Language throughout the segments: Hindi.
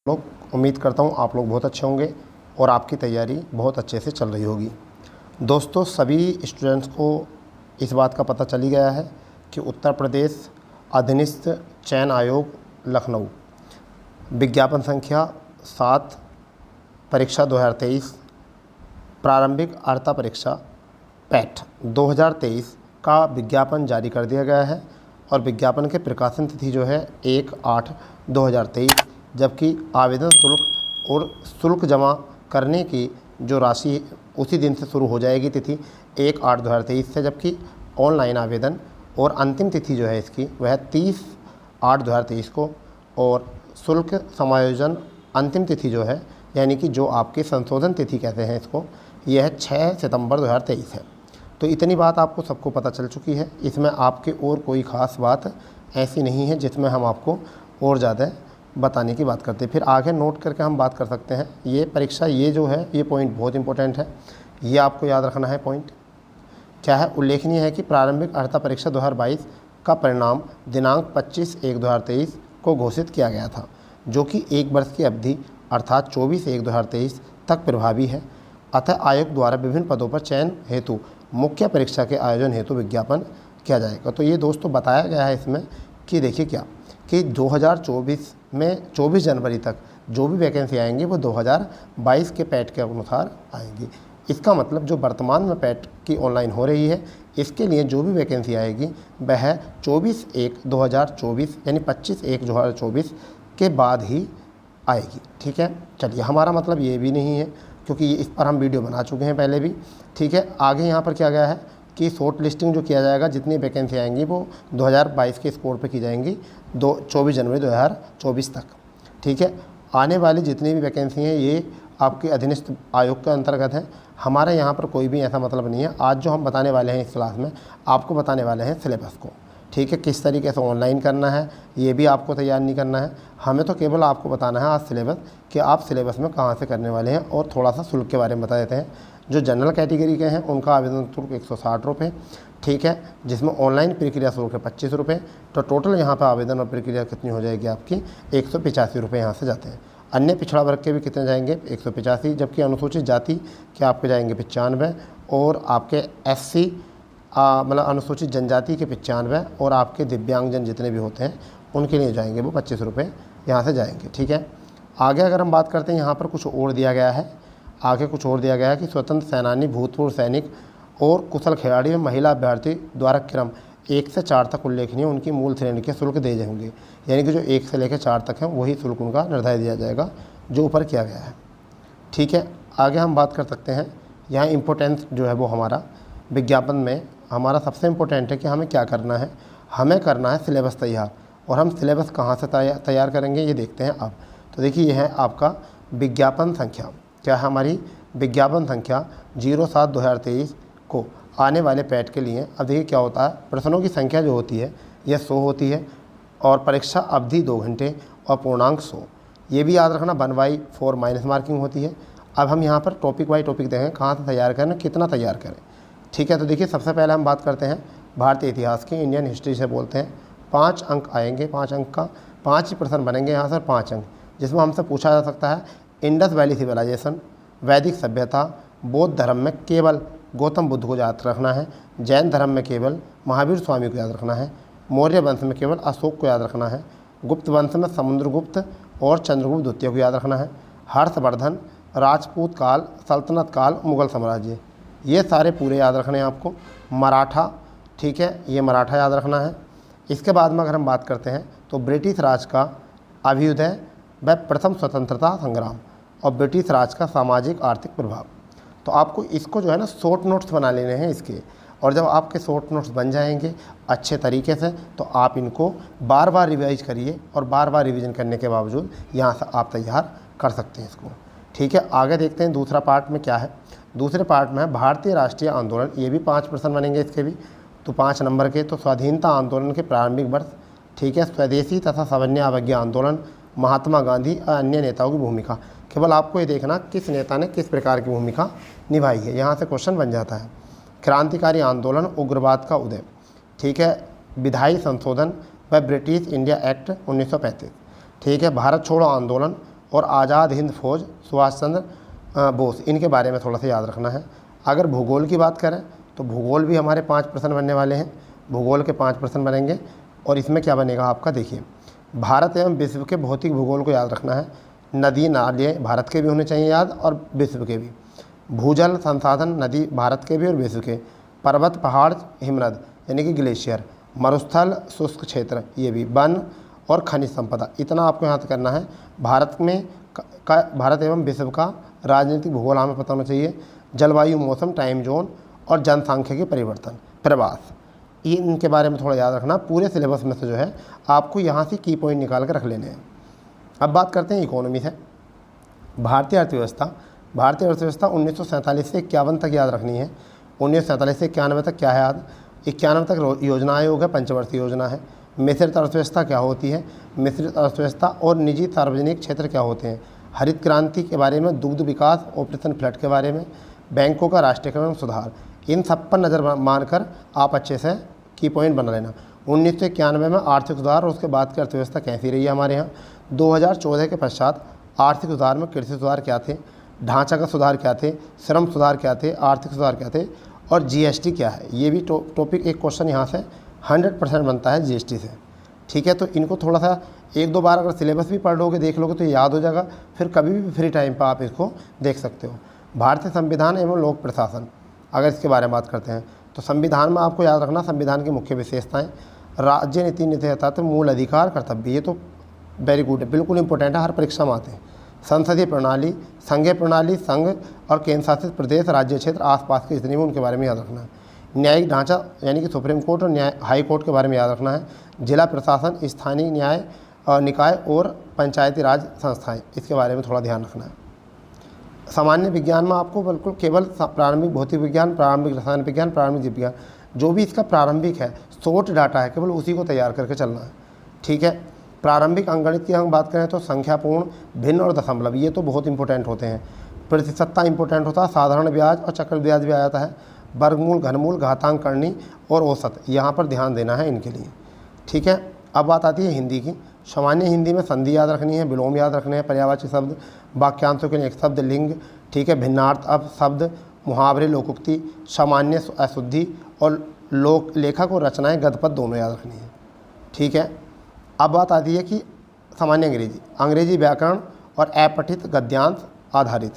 लोग उम्मीद करता हूँ आप लोग बहुत अच्छे होंगे और आपकी तैयारी बहुत अच्छे से चल रही होगी। दोस्तों, सभी स्टूडेंट्स को इस बात का पता चल ही गया है कि उत्तर प्रदेश अधीनस्थ चयन आयोग लखनऊ विज्ञापन संख्या 7 परीक्षा 2023 प्रारंभिक अर्हता परीक्षा पैट 2023 का विज्ञापन जारी कर दिया गया है और विज्ञापन के प्रकाशन तिथि जो है 1/8/2023, जबकि आवेदन शुल्क और शुल्क जमा करने की जो राशि उसी दिन से शुरू हो जाएगी तिथि 1/8/2023 से, जबकि ऑनलाइन आवेदन और अंतिम तिथि जो है इसकी वह 30/8/2023 को, और शुल्क समायोजन अंतिम तिथि जो है यानी कि जो आपकी संशोधन तिथि कहते हैं इसको, यह है 6 सितंबर 2023 है। तो इतनी बात आपको सबको पता चल चुकी है। इसमें आपके और कोई ख़ास बात ऐसी नहीं है जिसमें हम आपको और ज़्यादा बताने की बात करते हैं। फिर आगे नोट करके हम बात कर सकते हैं। ये परीक्षा ये जो है ये पॉइंट बहुत इंपॉर्टेंट है, ये आपको याद रखना है। पॉइंट क्या है? उल्लेखनीय है कि प्रारंभिक अर्हता परीक्षा 2022 का परिणाम दिनांक 25/1/2023 को घोषित किया गया था, जो कि 1 वर्ष की अवधि अर्थात 24/1/2023 तक प्रभावी है। अतः आयोग द्वारा विभिन्न पदों पर चयन हेतु मुख्य परीक्षा के आयोजन हेतु विज्ञापन किया जाएगा। तो ये दोस्तों बताया गया है इसमें कि देखिए क्या कि 2024 में 24 जनवरी तक जो भी वैकेंसी आएंगी वो 2022 के पैट के अनुसार आएंगी। इसका मतलब जो वर्तमान में पैट की ऑनलाइन हो रही है इसके लिए जो भी वैकेंसी आएगी वह 24/1/2024 यानी 25/1/2024 के बाद ही आएगी। ठीक है, चलिए, हमारा मतलब ये भी नहीं है क्योंकि इस पर हम वीडियो बना चुके हैं पहले भी। ठीक है, आगे यहाँ पर क्या गया है कि शॉर्ट लिस्टिंग जो किया जाएगा, जितनी वैकेंसी आएंगी वो 2022 के स्कोर पे की जाएंगी 24 जनवरी 2024 तक। ठीक है, आने वाली जितनी भी वैकेंसी हैं ये आपके अधीनस्थ आयोग के अंतर्गत हैं। हमारे यहाँ पर कोई भी ऐसा मतलब नहीं है। आज जो हम बताने वाले हैं इस क्लास में आपको बताने वाले हैं सिलेबस को। ठीक है, किस तरीके से ऑनलाइन करना है ये भी आपको तैयार नहीं करना है, हमें तो केवल आपको बताना है आज सिलेबस कि आप सिलेबस में कहाँ से करने वाले हैं। और थोड़ा सा शुल्क के बारे में बता देते हैं। जो जनरल कैटेगरी के हैं उनका आवेदन शुल्क 160 रुपये, ठीक है, जिसमें ऑनलाइन प्रक्रिया शुल्क है 25 रुपये। तो टोटल यहाँ पर आवेदन और प्रक्रिया कितनी हो जाएगी आपकी 185 रुपये यहाँ से जाते हैं। अन्य पिछड़ा वर्ग के भी कितने जाएंगे 185, जबकि अनुसूचित जाति के आपके जाएंगे 95 और आपके SC मतलब अनुसूचित जनजाति के 95 और आपके दिव्यांगजन जितने भी होते हैं उनके लिए जाएंगे वो 25 रुपये यहाँ से जाएंगे। ठीक है, आगे अगर हम बात करते हैं यहाँ पर कुछ और दिया गया है। आगे कुछ और दिया गया है कि स्वतंत्र सेनानी, भूतपूर्व सैनिक और कुशल खिलाड़ी में महिला अभ्यर्थी द्वारा क्रम 1 से 4 तक उल्लेखनीय उनकी मूल श्रेणी के शुल्क दिए जाएंगे। यानी कि जो 1 से लेकर 4 तक हैं वही शुल्क उनका निर्धारित दिया जाएगा जो ऊपर किया गया है। ठीक है, आगे हम बात कर सकते हैं। यहाँ इम्पोर्टेंस जो है वो हमारा विज्ञापन में हमारा सबसे इम्पोर्टेंट है कि हमें क्या करना है। हमें करना है सिलेबस तैयार, और हम सिलेबस कहाँ से तैयार करेंगे ये देखते हैं अब। तो देखिए ये है आपका विज्ञापन संख्या, क्या है हमारी विज्ञापन संख्या 07/2023 को आने वाले पैट के लिए। अब देखिए क्या होता है, प्रश्नों की संख्या जो होती है यह 100 होती है और परीक्षा अवधि 2 घंटे और पूर्णांक 100। ये भी याद रखना 1/4 माइनस मार्किंग होती है। अब हम यहाँ पर टॉपिक बाई टॉपिक देखें कहाँ से तैयार करें, कितना तैयार करें। ठीक है, तो देखिए सबसे पहले हम बात करते हैं भारतीय इतिहास की, इंडियन हिस्ट्री से बोलते हैं। 5 अंक आएंगे, 5 अंक का 5 ही प्रश्न बनेंगे यहाँ से, 5 अंक, जिसमें हमसे पूछा जा सकता है इंडस वैली सिविलाइजेशन, वैदिक सभ्यता, बौद्ध धर्म में केवल गौतम बुद्ध को याद रखना है, जैन धर्म में केवल महावीर स्वामी को याद रखना है, मौर्य वंश में केवल अशोक को याद रखना है, गुप्त वंश में समुद्रगुप्त और चंद्रगुप्त द्वितीय को याद रखना है, हर्षवर्धन, राजपूत काल, सल्तनत काल, मुगल साम्राज्य, ये सारे पूरे याद रखने हैं आपको। मराठा, ठीक है, ये मराठा याद रखना है। इसके बाद में अगर हम बात करते हैं तो ब्रिटिश राज का अभ्युदय व प्रथम स्वतंत्रता संग्राम और ब्रिटिश राज का सामाजिक आर्थिक प्रभाव। तो आपको इसको जो है ना शॉर्ट नोट्स बना लेने हैं इसके, और जब आपके शॉर्ट नोट्स बन जाएंगे अच्छे तरीके से तो आप इनको बार बार रिवाइज करिए और बार बार रिवीजन करने के बावजूद यहाँ से आप तैयार कर सकते हैं इसको। ठीक है, आगे देखते हैं दूसरा पार्ट में क्या है। दूसरे पार्ट में है भारतीय राष्ट्रीय आंदोलन, ये भी 5 प्रश्न बनेंगे इसके भी, तो 5 नंबर के। तो स्वाधीनता आंदोलन के प्रारंभिक वर्ष, ठीक है, स्वदेशी तथा सवर्णीय अवज्ञा आंदोलन, महात्मा गांधी और अन्य नेताओं की भूमिका। केवल आपको ये देखना किस नेता ने किस प्रकार की भूमिका निभाई है, यहाँ से क्वेश्चन बन जाता है। क्रांतिकारी आंदोलन, उग्रवाद का उदय, ठीक है, विधायी संशोधन व ब्रिटिश इंडिया एक्ट 1935, ठीक है, भारत छोड़ो आंदोलन और आज़ाद हिंद फौज सुभाष चंद्र बोस, इनके बारे में थोड़ा सा याद रखना है। अगर भूगोल की बात करें तो भूगोल भी हमारे 5 प्रश्न बनने वाले हैं, भूगोल के 5 प्रश्न बनेंगे। और इसमें क्या बनेगा आपका, देखिए भारत एवं विश्व के भौतिक भूगोल को याद रखना है। नदी नाले भारत के भी होने चाहिए याद और विश्व के भी। भूजल संसाधन नदी भारत के भी और विश्व के। पर्वत पहाड़ हिमनद यानी कि ग्लेशियर। मरुस्थल शुष्क क्षेत्र ये भी। वन और खनिज संपदा, इतना आपको यहाँ से करना है। भारत में भारत एवं विश्व का राजनीतिक भूगोल हमें पता होना चाहिए। जलवायु, मौसम, टाइम जोन और जनसांख्यिकी परिवर्तन, प्रवास, ये इनके बारे में थोड़ा याद रखना। पूरे सिलेबस में से जो है आपको यहाँ से की पॉइंट निकाल कर रख लेने हैं। अब बात करते हैं इकोनॉमी से। भारतीय अर्थव्यवस्था 1947 से 51 तक याद रखनी है। 1947 से 91 तक क्या है याद, 91 तक योजना आयोग है, पंचवर्षीय योजना है। मिश्रित अर्थव्यवस्था क्या होती है, मिश्रित अर्थव्यवस्था और निजी सार्वजनिक क्षेत्र क्या होते हैं। हरित क्रांति के बारे में, दुग्ध विकास, ऑपरेशन फ्लड के बारे में, बैंकों का राष्ट्रीयकरण, सुधार, इन सब पर नज़र मारकर आप अच्छे से की पॉइंट बना लेना। 1991 में आर्थिक सुधार और उसके बाद की अर्थव्यवस्था कैसी रही है हमारे यहाँ। 2014 के पश्चात आर्थिक सुधार में कृषि सुधार क्या थे, ढांचागत सुधार क्या थे, श्रम सुधार क्या थे, आर्थिक सुधार क्या थे और जीएसटी क्या है। ये भी टॉपिक एक क्वेश्चन यहाँ से 100% बनता है जीएसटी से, ठीक है। तो इनको थोड़ा सा 1-2 बार अगर सिलेबस भी पढ़ लोगे, देख लोगे तो याद हो जाएगा, फिर कभी भी फ्री टाइम पर आप इसको देख सकते हो। भारतीय संविधान एवं लोक प्रशासन, अगर इसके बारे में बात करते हैं तो संविधान में आपको याद रखना संविधान की मुख्य विशेषताएं। राज्य नीति नीति मूल अधिकार, कर्तव्य, ये तो वेरी गुड है, बिल्कुल इंपॉर्टेंट है, हर परीक्षा में आते हैं। संसदीय प्रणाली, संघीय प्रणाली, संघ और केंद्र शासित प्रदेश, राज्य क्षेत्र, आसपास की स्थिति में उनके बारे में याद रखना है। न्यायिक ढांचा यानी कि सुप्रीम कोर्ट और हाई कोर्ट के बारे में याद रखना है। जिला प्रशासन, स्थानीय न्याय निकाय और पंचायती राज संस्थाएं, इसके बारे में थोड़ा ध्यान रखना है। सामान्य विज्ञान में आपको बिल्कुल केवल प्रारंभिक भौतिक विज्ञान, प्रारंभिक रसायन विज्ञान, प्रारंभिक जीव विज्ञान, जो भी इसका प्रारंभिक है, शॉर्ट डाटा है, केवल उसी को तैयार करके चलना है, ठीक है। प्रारंभिक अंकगणित की हम बात करें तो संख्या, पूर्ण, भिन्न और दशमलव, ये तो बहुत इंपॉर्टेंट होते हैं। प्रतिशतता इंपॉर्टेंट होता है, साधारण ब्याज और चक्र ब्याज भी आ जाता है। वर्गमूल, घनमूल, घातांक, करनी और औसत, यहाँ पर ध्यान देना है इनके लिए, ठीक है। अब बात आती है हिंदी की। सामान्य हिंदी में संधि याद रखनी है, विलोम याद रखने हैं, पर्यायवाची शब्द, वाक्यांशों के लिए एक शब्द, लिंग, ठीक है, भिन्नार्थ अब शब्द, मुहावरे, लोकोक्ति, सामान्य अशुद्धि और लोक लेखक और रचनाएं, गद्यपद दोनों याद रखनी है, ठीक है। अब बात आती है कि सामान्य अंग्रेजी व्याकरण और अपठित गद्यांश आधारित,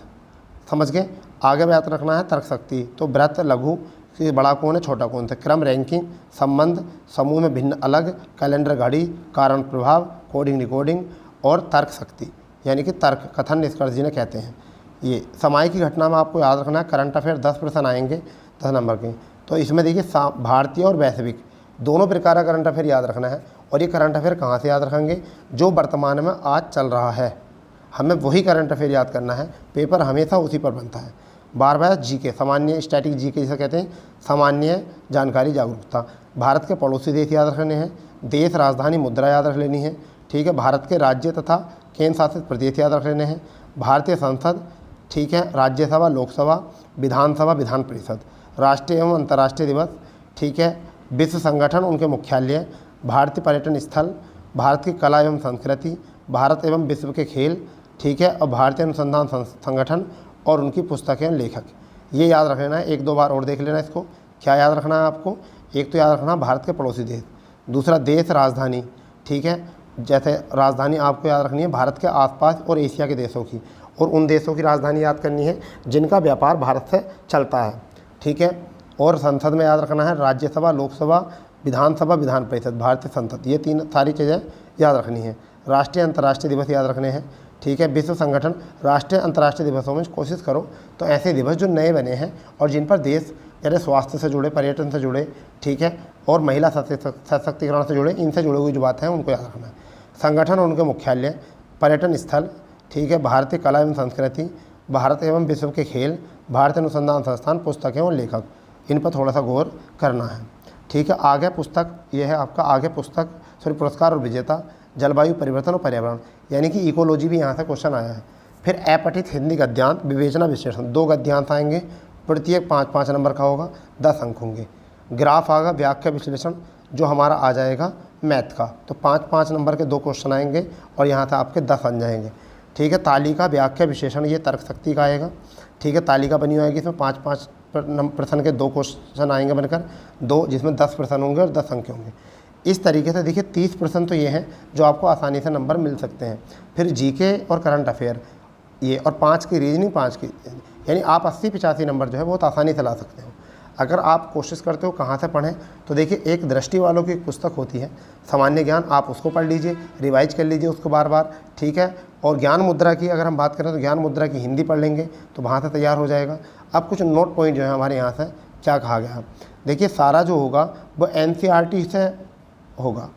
समझ गए। आगे याद रखना है तर्क शक्ति, तो वृत्त, लघु से बड़ा कौन है, छोटा कौन है, क्रम, रैंकिंग, संबंध, समूह में भिन्न अलग, कैलेंडर घड़ी, कारण प्रभाव, कोडिंग रिकॉर्डिंग और तर्क शक्ति यानी कि तर्क, कथन, निष्कर्ष जिन्हें कहते हैं। ये समय की घटना में आपको याद रखना है। करंट अफेयर 10 प्रश्न आएंगे 10 नंबर के, तो इसमें देखिए भारतीय और वैश्विक दोनों प्रकार का करंट अफेयर याद रखना है। और ये करंट अफेयर कहाँ से याद रखेंगे, जो वर्तमान में आज चल रहा है, हमें वही करंट अफेयर याद करना है। पेपर हमेशा उसी पर बनता है। बार जीके, सामान्य स्टैटिक जीके जिसे कहते हैं, सामान्य जानकारी जागरूकता। भारत के पड़ोसी देश याद रखने हैं, देश, राजधानी, मुद्रा याद रख लेनी है, ठीक है। भारत के राज्य तथा केंद्र शासित प्रदेश याद रख लेने हैं। भारतीय संसद, ठीक है, राज्यसभा, लोकसभा, विधानसभा, विधान परिषद। राष्ट्रीय एवं अंतर्राष्ट्रीय दिवस, ठीक है। विश्व संगठन, उनके मुख्यालय। भारतीय पर्यटन स्थल, भारत की कला एवं संस्कृति, भारत एवं विश्व के खेल, ठीक है। और भारतीय अनुसंधान संगठन और उनकी पुस्तकें और लेखक, ये याद रख लेना है। 1-2 बार और देख लेना इसको। क्या याद रखना है आपको, एक तो याद रखना भारत के पड़ोसी देश, दूसरा देश, राजधानी, ठीक है। जैसे राजधानी आपको याद रखनी है भारत के आसपास और एशिया के देशों की, और उन देशों की राजधानी याद करनी है जिनका व्यापार भारत से चलता है, ठीक है। और संसद में याद रखना है राज्यसभा, लोकसभा, विधानसभा, विधान परिषद, भारतीय संसद, ये 3 सारी चीज़ें याद रखनी है। राष्ट्रीय अंतर्राष्ट्रीय दिवस याद रखने हैं, ठीक है। विश्व संगठन, राष्ट्रीय अंतर्राष्ट्रीय दिवसों में कोशिश करो तो ऐसे दिवस जो नए बने हैं और जिन पर देश यानी स्वास्थ्य से जुड़े, पर्यटन से जुड़े, ठीक है, और महिला सशक्तिकरण से जुड़े, इनसे जुड़ी हुई जो बातें हैं उनको याद रखना है। संगठन और उनके मुख्यालय, पर्यटन स्थल, ठीक है, भारतीय कला एवं संस्कृति, भारत एवं विश्व के खेल, भारतीय अनुसंधान संस्थान, पुस्तकें और लेखक, इन पर थोड़ा सा गौर करना है, ठीक है। आगे पुस्तक ये है आपका, आगे पुस्तक पुरस्कार और विजेता, जलवायु परिवर्तन और पर्यावरण यानी कि इकोलॉजी भी यहाँ से क्वेश्चन आया है। फिर अपठित हिंदी गद्यांश, विवेचना, विश्लेषण, 2 गद्यांश आएंगे, प्रत्येक 5-5 नंबर का होगा, 10 अंक होंगे। ग्राफ आएगा, व्याख्या विश्लेषण जो हमारा आ जाएगा मैथ का, तो 5-5 नंबर के 2 क्वेश्चन आएंगे और यहाँ से आपके 10 बन जाएंगे। ठीक है। तालिका, व्याख्या, विशेषण ये तर्क शक्ति का आएगा। ठीक है। तालिका बनी होगी, इसमें 5-5 प्रश्न के 2 क्वेश्चन आएंगे बनकर, 2 जिसमें 10 प्रश्न होंगे और 10 अंक होंगे। इस तरीके से देखिए 30 प्रश्न तो ये हैं जो आपको आसानी से नंबर मिल सकते हैं। फिर जीके और करंट अफेयर ये, और 5 की रीजनिंग, 5 की, यानी आप 80-85 नंबर जो है बहुत आसानी से ला सकते हो अगर आप कोशिश करते हो। कहाँ से पढ़ें, तो देखिए एक दृष्टि वालों की एक पुस्तक होती है सामान्य ज्ञान, आप उसको पढ़ लीजिए, रिवाइज कर लीजिए उसको बार बार। ठीक है। और ज्ञान मुद्रा की अगर हम बात करें तो ज्ञान मुद्रा की हिंदी पढ़ लेंगे तो वहाँ से तैयार हो जाएगा। अब कुछ नोट पॉइंट जो है हमारे यहाँ से क्या कहा गया, देखिए सारा जो होगा वो NCERT से होगा,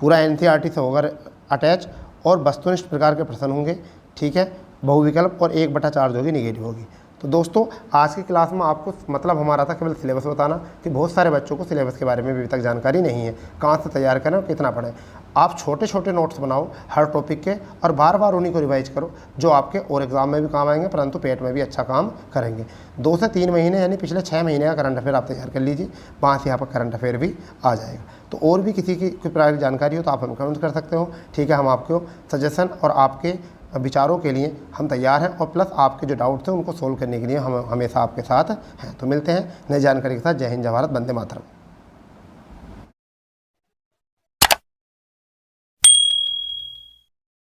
पूरा NCERT से होगा अटैच, और वस्तुनिष्ठ प्रकार के प्रश्न होंगे। ठीक है। बहुविकल्प, और 1/4 जो होगी निगेटिव होगी। तो दोस्तों आज की क्लास में आपको मतलब हमारा था केवल सिलेबस बताना, कि बहुत सारे बच्चों को सिलेबस के बारे में भी अभी तक जानकारी नहीं है, कहाँ से तैयार करें और कितना पढ़ें। आप छोटे छोटे नोट्स बनाओ हर टॉपिक के, और बार बार उन्हीं को रिवाइज करो, जो आपके और एग्ज़ाम में भी काम आएंगे, परंतु पेट में भी अच्छा काम करेंगे। 2 से 3 महीने यानी पिछले 6 महीने का करंट अफेयर आप तैयार कर लीजिए, वहाँ से यहाँ पर करंट अफेयर भी आ जाएगा। तो और भी किसी की कोई प्राइवेट जानकारी हो तो आप हमें कमेंट कर सकते हो। ठीक है। हम आपको सजेशन और आपके विचारों के लिए हम तैयार हैं, और प्लस आपके जो डाउट्स हैं उनको सोल्व करने के लिए हम हमेशा आपके साथ हैं। तो मिलते हैं नई जानकारी के साथ। जय हिंद, जय भारत, वंदे मातरम।